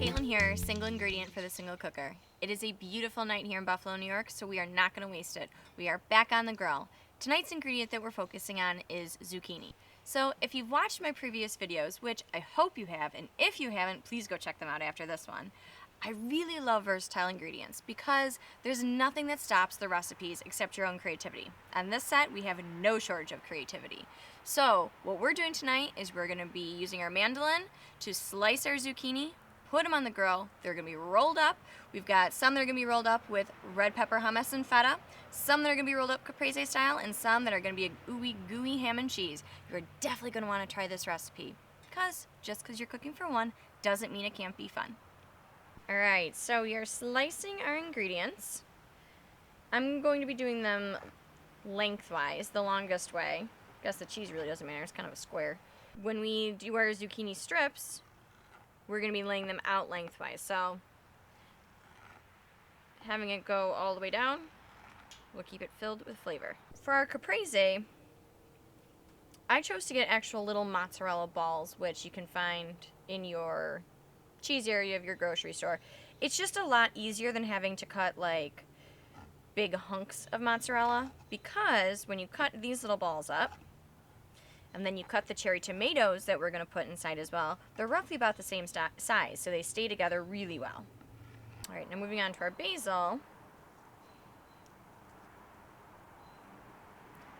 Caitlin here, single ingredient for the single cooker. It is a beautiful night here in Buffalo, New York, so we are not going to waste it. We are back on the grill. Tonight's ingredient that we're focusing on is zucchini. So if you've watched my previous videos, which I hope you have, and if you haven't, please go check them out after this one. I really love versatile ingredients because there's nothing that stops the recipes except your own creativity. On this set, we have no shortage of creativity. So what we're doing tonight is we're going to be using our mandolin to slice our zucchini, put them on the grill. They're going to be rolled up. We've got some that are going to be rolled up with red pepper hummus and feta, some that are going to be rolled up caprese style, and some that are going to be a ooey gooey ham and cheese. You're definitely going to want to try this recipe because just because you're cooking for one doesn't mean it can't be fun. Alright, so we are slicing our ingredients. I'm going to be doing them lengthwise, the longest way. I guess the cheese really doesn't matter, it's kind of a square. When we do our zucchini strips, we're going to be laying them out lengthwise. So, having it go all the way down will keep it filled with flavor. For our caprese, I chose to get actual little mozzarella balls, which you can find in your cheese area of your grocery store. It's just a lot easier than having to cut like big hunks of mozzarella, because when you cut these little balls up and then you cut the cherry tomatoes that we're going to put inside as well, they're roughly about the same size, so they stay together really well. Alright, now moving on to our basil.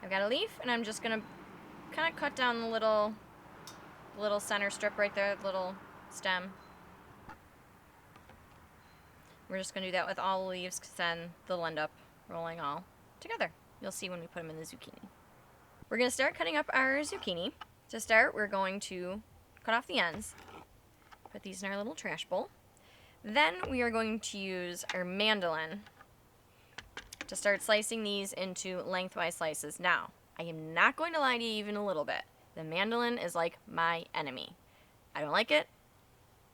I've got a leaf and I'm just going to kind of cut down the little center strip right there, the little stem. We're just going to do that with all the leaves because then they'll end up rolling all together. You'll see when we put them in the zucchini. We're going to start cutting up our zucchini. To start, we're going to cut off the ends. Put these in our little trash bowl. Then we are going to use our mandolin to start slicing these into lengthwise slices. Now, I am not going to lie to you even a little bit. The mandolin is like my enemy. I don't like it.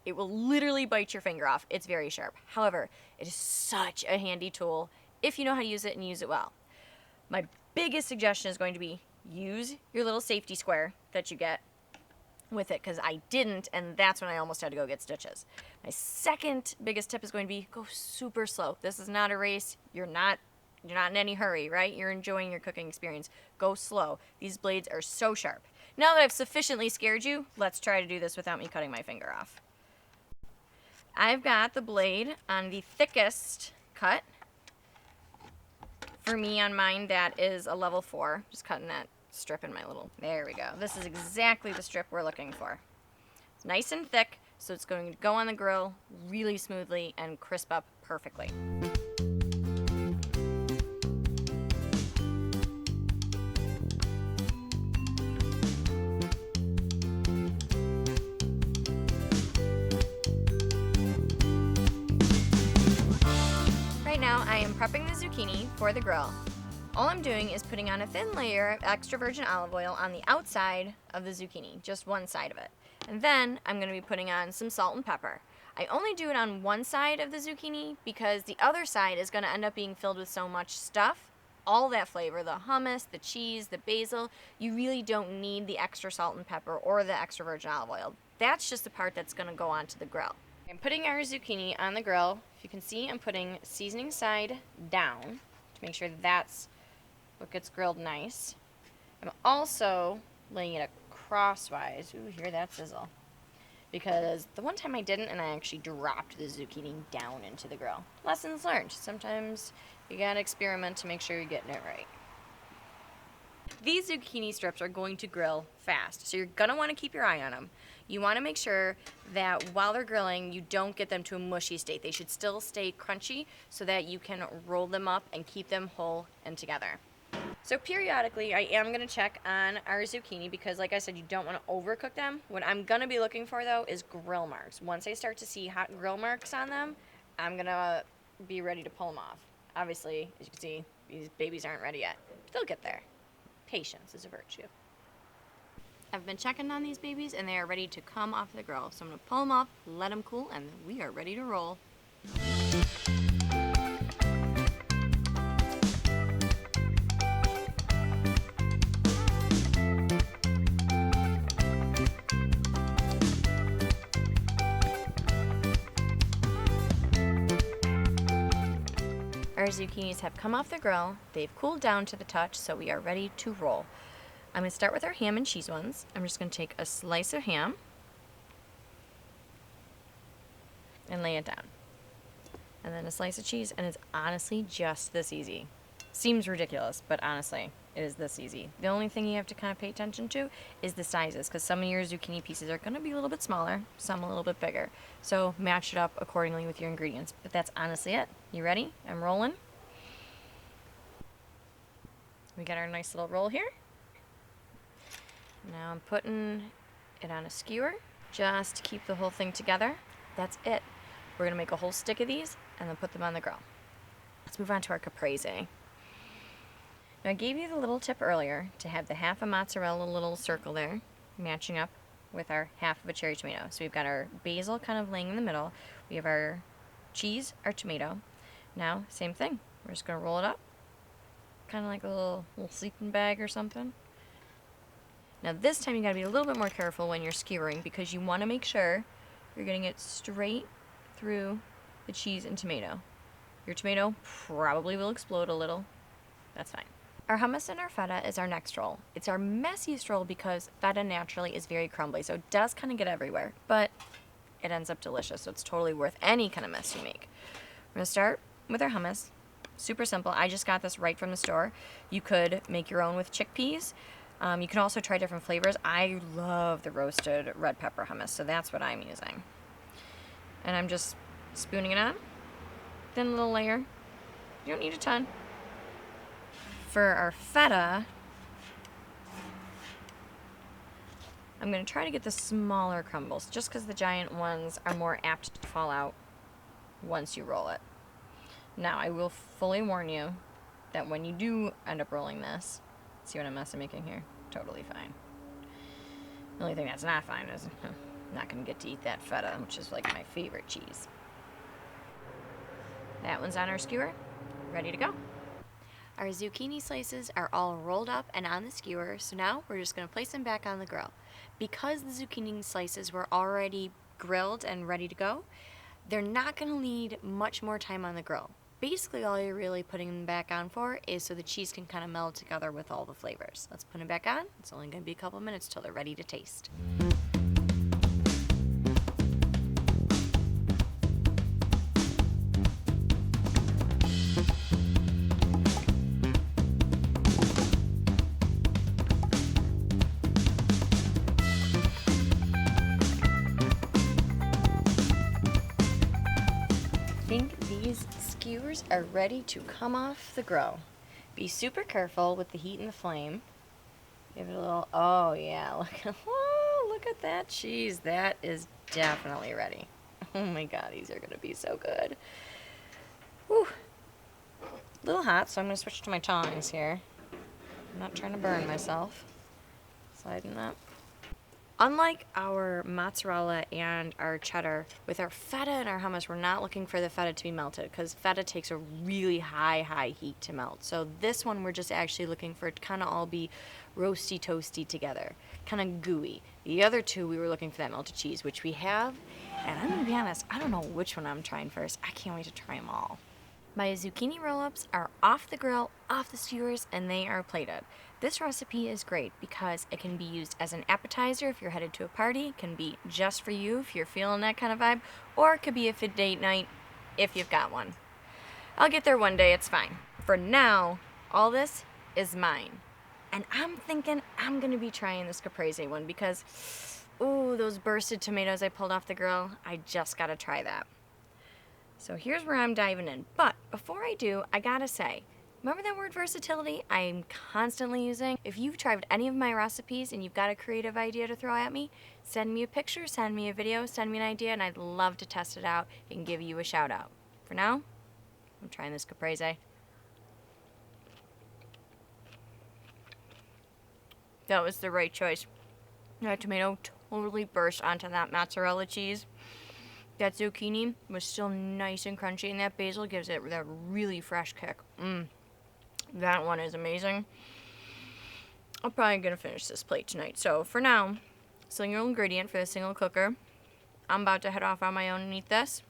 It will literally bite your finger off. It's very sharp. However, it is such a handy tool if you know how to use it and use it well. My biggest suggestion is going to be use your little safety square that you get with it, because I didn't, and that's when I almost had to go get stitches. My second biggest tip is going to be go super slow. This is not a race. You're not in any hurry, right? You're enjoying your cooking experience. Go slow. These blades are so sharp. Now that I've sufficiently scared you, let's try to do this without me cutting my finger off. I've got the blade on the thickest cut. For me, on mine, that is a level 4. Just cutting that strip in my little... There we go. This is exactly the strip we're looking for. It's nice and thick, so it's going to go on the grill really smoothly and crisp up perfectly. Now I am prepping the zucchini for the grill. All I'm doing is putting on a thin layer of extra virgin olive oil on the outside of the zucchini, just one side of it. And then I'm going to be putting on some salt and pepper. I only do it on one side of the zucchini because the other side is going to end up being filled with so much stuff. All that flavor, the hummus, the cheese, the basil, you really don't need the extra salt and pepper or the extra virgin olive oil. That's just the part that's going to go onto the grill. I'm putting our zucchini on the grill. If you can see, I'm putting seasoning side down to make sure that's what gets grilled nice. I'm also laying it crosswise. Ooh, hear that sizzle. Because the one time I didn't, and I actually dropped the zucchini down into the grill. Lessons learned. Sometimes you gotta experiment to make sure you're getting it right. These zucchini strips are going to grill fast, so you're gonna want to keep your eye on them. You want to make sure that while they're grilling, you don't get them to a mushy state. They should still stay crunchy so that you can roll them up and keep them whole and together. So periodically, I am going to check on our zucchini because, like I said, you don't want to overcook them. What I'm going to be looking for, though, is grill marks. Once I start to see hot grill marks on them, I'm going to be ready to pull them off. Obviously, as you can see, these babies aren't ready yet. But they'll get there. Patience is a virtue. I've been checking on these babies and they are ready to come off the grill. So I'm going to pull them up, let them cool, and we are ready to roll. Our zucchinis have come off the grill. They've cooled down to the touch, so we are ready to roll. I'm going to start with our ham and cheese ones. I'm just going to take a slice of ham and lay it down. And then a slice of cheese, and it's honestly just this easy. Seems ridiculous, but honestly, it is this easy. The only thing you have to kind of pay attention to is the sizes, because some of your zucchini pieces are going to be a little bit smaller, some a little bit bigger. So match it up accordingly with your ingredients. But that's honestly it. You ready? I'm rolling. We got our nice little roll here. Now I'm putting it on a skewer just to keep the whole thing together. That's it. We're going to make a whole stick of these and then put them on the grill. Let's move on to our caprese. Now I gave you the little tip earlier to have the half a mozzarella little circle there matching up with our half of a cherry tomato. So we've got our basil kind of laying in the middle. We have our cheese, our tomato. Now, same thing. We're just going to roll it up, kind of like a little sleeping bag or something. Now this time you got to be a little bit more careful when you're skewering, because you want to make sure you're getting it straight through the cheese and tomato. Your tomato probably will explode a little. That's fine. Our hummus and our feta is our next roll. It's our messiest roll because feta naturally is very crumbly, so it does kind of get everywhere, but it ends up delicious, so it's totally worth any kind of mess you make. We're going to start with our hummus. Super simple. I just got this right from the store. You could make your own with chickpeas. You can also try different flavors. I love the roasted red pepper hummus, so that's what I'm using. And I'm just spooning it on. Thin little layer. You don't need a ton. For our feta, I'm going to try to get the smaller crumbles, just because the giant ones are more apt to fall out once you roll it. Now, I will fully warn you that when you do end up rolling this, see what a mess I'm making here? Totally fine. The only thing that's not fine is I'm not going to get to eat that feta, which is like my favorite cheese. That one's on our skewer, ready to go. Our zucchini slices are all rolled up and on the skewer, so now we're just going to place them back on the grill. Because the zucchini slices were already grilled and ready to go, they're not going to need much more time on the grill. Basically, all you're really putting them back on for is so the cheese can kind of meld together with all the flavors. Let's put them back on. It's only going to be a couple minutes till they're ready to taste. I think these skewers are ready to come off the grill. Be super careful with the heat and the flame. Give it a little, oh yeah, look at that cheese. That is definitely ready. Oh my god, these are gonna be so good. Whew. A little hot, so I'm gonna switch to my tongs here. I'm not trying to burn myself. Sliding up. Unlike our mozzarella and our cheddar, with our feta and our hummus, we're not looking for the feta to be melted because feta takes a really high heat to melt. So this one, we're just actually looking for it to kind of all be roasty, toasty together, kind of gooey. The other two, we were looking for that melted cheese, which we have. And I'm going to be honest, I don't know which one I'm trying first. I can't wait to try them all. My zucchini roll-ups are off the grill, off the skewers, and they are plated. This recipe is great because it can be used as an appetizer if you're headed to a party. It can be just for you if you're feeling that kind of vibe, or it could be a fit date night if you've got one. I'll get there one day, it's fine. For now, all this is mine. And I'm thinking I'm gonna be trying this caprese one because, ooh, those bursted tomatoes I pulled off the grill, I just gotta try that. So here's where I'm diving in. But before I do, I gotta say, remember that word versatility I'm constantly using? If you've tried any of my recipes and you've got a creative idea to throw at me, send me a picture, send me a video, send me an idea, and I'd love to test it out and give you a shout out. For now, I'm trying this caprese. That was the right choice. That tomato totally burst onto that mozzarella cheese. That zucchini was still nice and crunchy, and that basil gives it that really fresh kick. That one is amazing. I'm probably going to finish this plate tonight. So for now, single ingredient for the single cooker. I'm about to head off on my own and eat this.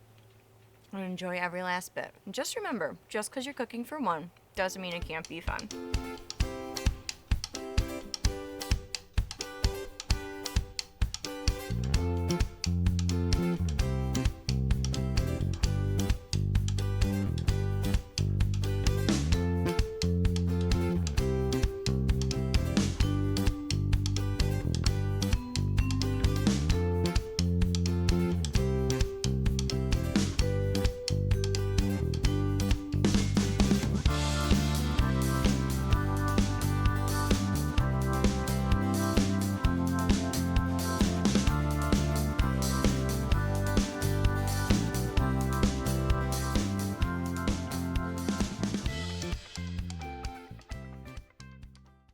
and enjoy every last bit. And just remember, just because you're cooking for one doesn't mean it can't be fun.